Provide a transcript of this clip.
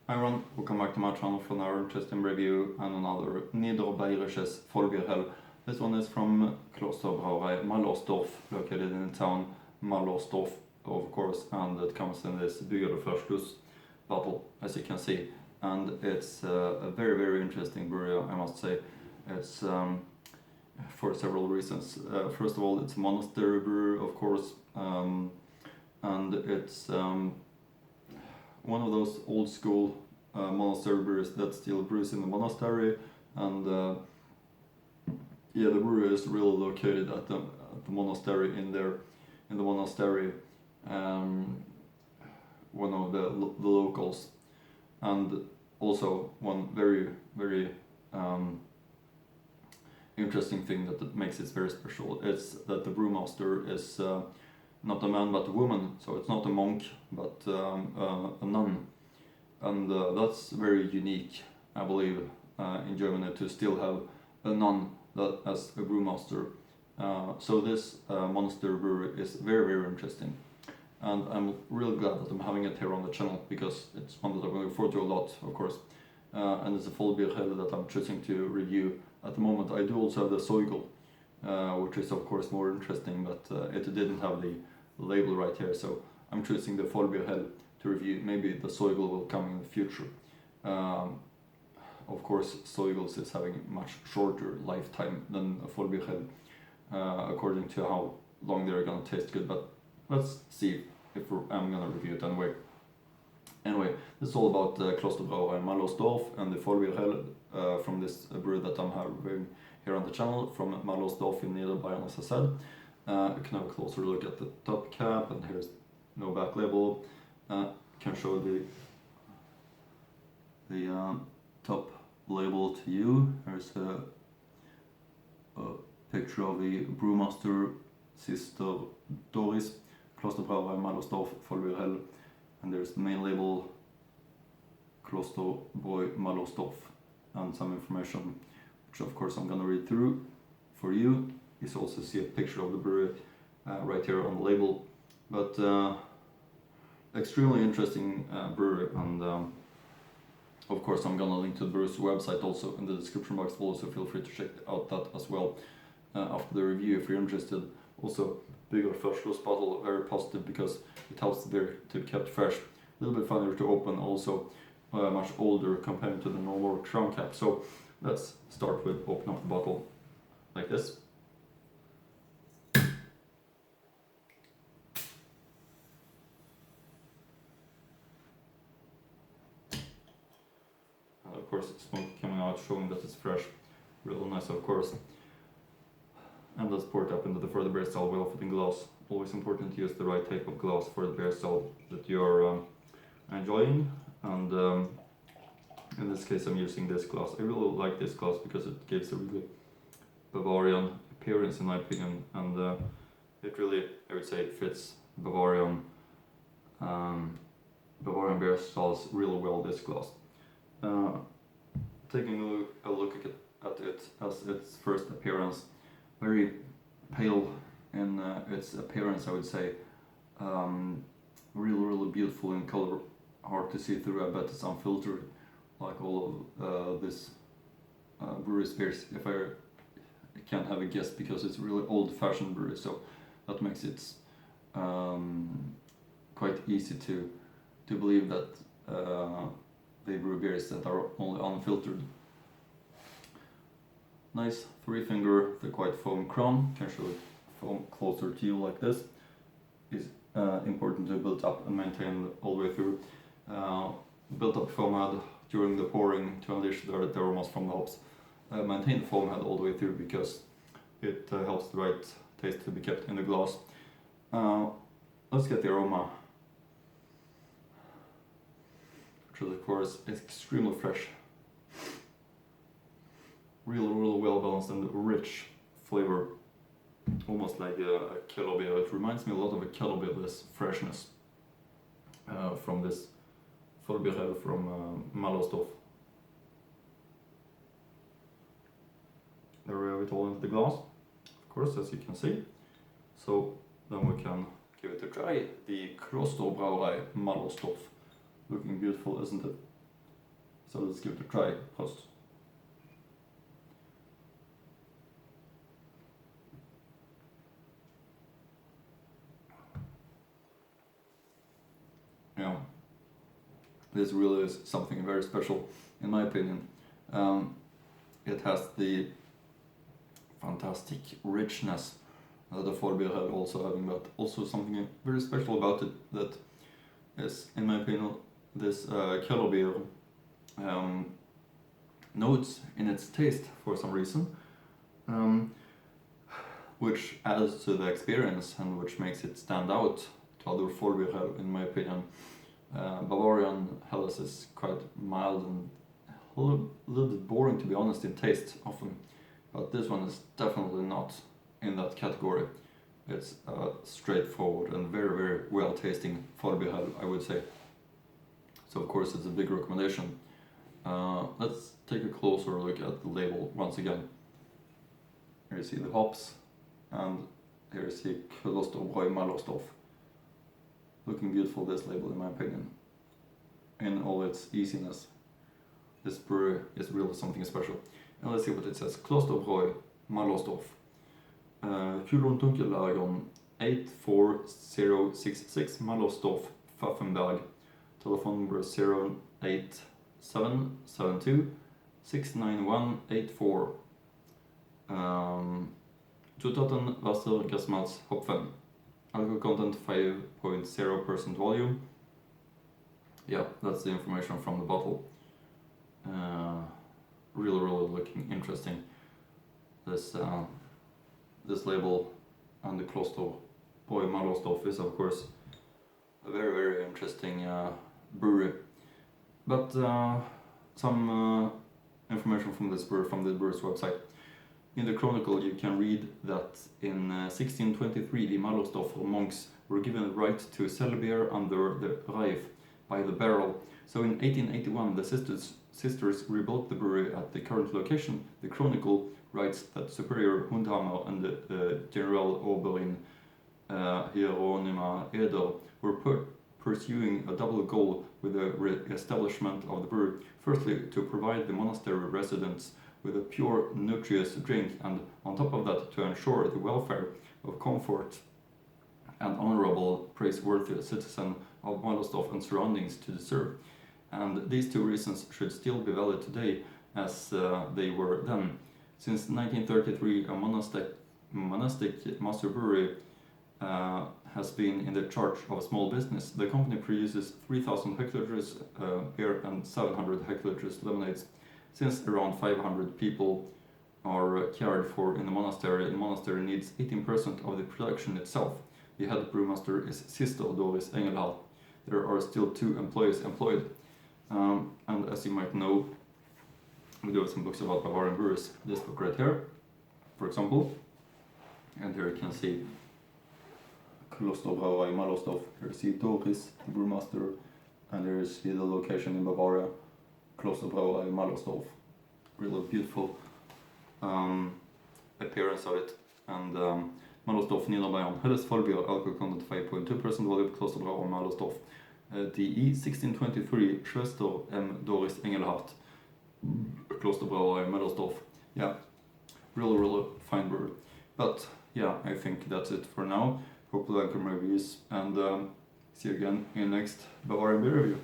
Hi everyone, welcome back to my channel for another interesting review and another Niederbayerisches Vollbier. This one is from Klosterbrauerei, Mallersdorf, located in the town Mallersdorf, of course, and it comes in this Verschluss bottle, as you can see. And it's a very interesting brewery, I must say. It's for several reasons. First of all, it's a monastery brewery, of course, and it's one of those old school monastery breweries that still brews in the monastery, and yeah, the brewery is really located at the monastery in the monastery, one of the locals, and also one very interesting thing that makes it very special is that the brewmaster is not a man but a woman, so it's not a monk but a nun, and that's very unique, I believe, in Germany, to still have a nun as a brewmaster. So this monastery brewery is very interesting, and I'm really glad that I'm having it here on the channel, because it's one that I'm looking forward to a lot, of course, and it's a Vollbier that I'm choosing to review at the moment. I do also have the Soigl, which is of course more interesting, but it didn't have the label right here, so I'm choosing the Vollbier to review. Maybe the Soigl will come in the future. Of course, Soigls is having much shorter lifetime than a Vollbier, according to how long they're gonna taste good, but let's see if I'm gonna review it anyway. Anyway, this is all about Klosterbrauerei Mallersdorf and the Vollbier from this brewery that I'm having here on the channel from Mallersdorf in Niederbayern, as I said. You can have a closer look at the top cap, and here's no back label. Can show the top label to you. There's a picture of the brewmaster, Sister Doris, Klosterbrauerei Mallersdorf Vollbier, and there's the main label, Klosterbräu Mallersdorf, and some information, which of course I'm gonna read through for you. You also see a picture of the brewery right here on the label, but extremely interesting brewery, and of course I'm gonna link to the brewery's website also in the description box below, so feel free to check out that as well after the review if you're interested. Also, bigger Verschluss bottle, very positive, because it helps the beer to be kept fresh. A little bit funnier to open, also much older compared to the normal crown cap. So let's start with open up the bottle like this. Of course, smoke coming out, showing that it's fresh. Real nice, of course. And let's pour it up into the further beer style well-fitting glass. Always important to use the right type of glass for the beer style that you're enjoying. And in this case, I'm using this glass. I really like this glass because it gives a really Bavarian appearance, in my opinion, and it really, I would say, fits Bavarian beer styles really well, this glass. Taking a look at it as its first appearance, very pale in its appearance, I would say. Really beautiful in color, hard to see through. I bet it's unfiltered, like all of this brewery's beers, if I can have a guess, because it's really old-fashioned brewery, so that makes it quite easy to believe that they brew beers that are only unfiltered. Nice 3-finger, the quite foam crown. Can show it foam closer to you like this. Is important to build up and maintain all the way through. Built up foam head during the pouring to unleash the aromas from the hops. Maintain the foam head all the way through, because it helps the right taste to be kept in the glass. Let's get the aroma, which is of course extremely fresh. Really well balanced and rich flavor, almost like a Kellerbier. It reminds me a lot of a Kellerbier, this freshness from this Vollbier from Mallersdorf. There we have it all into the glass, of course, as you can see. So then we can give it a try. The Klosterbrauerei Mallersdorf. Looking beautiful, isn't it? So let's give it a try first. Yeah, this really is something very special, in my opinion. It has the fantastic richness that the Vollbier had also having, but also something very special about it that is, in my opinion, this Klosterbrauerei notes in its taste for some reason, which adds to the experience and which makes it stand out to other Vollbier, in my opinion. Bavarian Helles is quite mild and a little bit boring, to be honest, in taste often, but this one is definitely not in that category. It's straightforward and very, very well tasting Vollbier, I would say. So of course it's a big recommendation. Let's take a closer look at the label once again. Here you see the hops, and here you see Klosterbrauerei Mallersdorf. Looking beautiful, this label, in my opinion, in all its easiness. This brewery is really something special. And let's see what it says. Klosterbrauerei Mallersdorf. Kulon Dunkellagen 84066 Mallersdorf, Pfaffenberg. Telephone number 08772 69184. Zutaten Wasser, Gerstmalz, Hopfen. Alcohol content 5.0% volume. Yeah, that's the information from the bottle. Really looking interesting. This label and the Klosterbrauerei Mallersdorf is of course a very interesting brewery. But some information from this brewery, from the brewery's website. In the chronicle you can read that in 1623 the Mallersdorf monks were given the right to sell beer under the Reif by the barrel. So in 1881 the sisters rebuilt the brewery at the current location. The chronicle writes that Superior Hundhammer and the General Oberin Hieronyma Eder were pursuing a double goal with the re-establishment of the brewery. Firstly, to provide the monastery residents with a pure, nutritious drink, and on top of that, to ensure the welfare of comfort and honorable, praiseworthy citizen of Mallersdorf and surroundings to deserve. And these two reasons should still be valid today as they were then. Since 1933, a monastic master brewery has been in the charge of a small business. The company produces 3,000 hectoliters beer and 700 hectoliters lemonades. Since around 500 people are cared for in the monastery needs 18% of the production itself. The head brewmaster is Sister Doris Engelhardt. There are still 2 employees employed. And as you might know, we do have some books about Bavarian brewers. This book right here, for example. And here you can see Klosterbrauerei Mallersdorf. Here you see Doris, the brewmaster, and there you see the location in Bavaria, Klosterbrauerei Mallersdorf. Really beautiful appearance of it. And Mallersdorf, Niederbayern, Helles Vollbier, alcohol content 5.2% volume, Klosterbrauerei Mallersdorf. DI 1623, Schwester M. Doris Engelhardt, Klosterbrauerei Mallersdorf. Yeah, really fine brewery. But yeah, I think that's it for now. Hope you like my reviews, and see you again in next Bavarian beer review.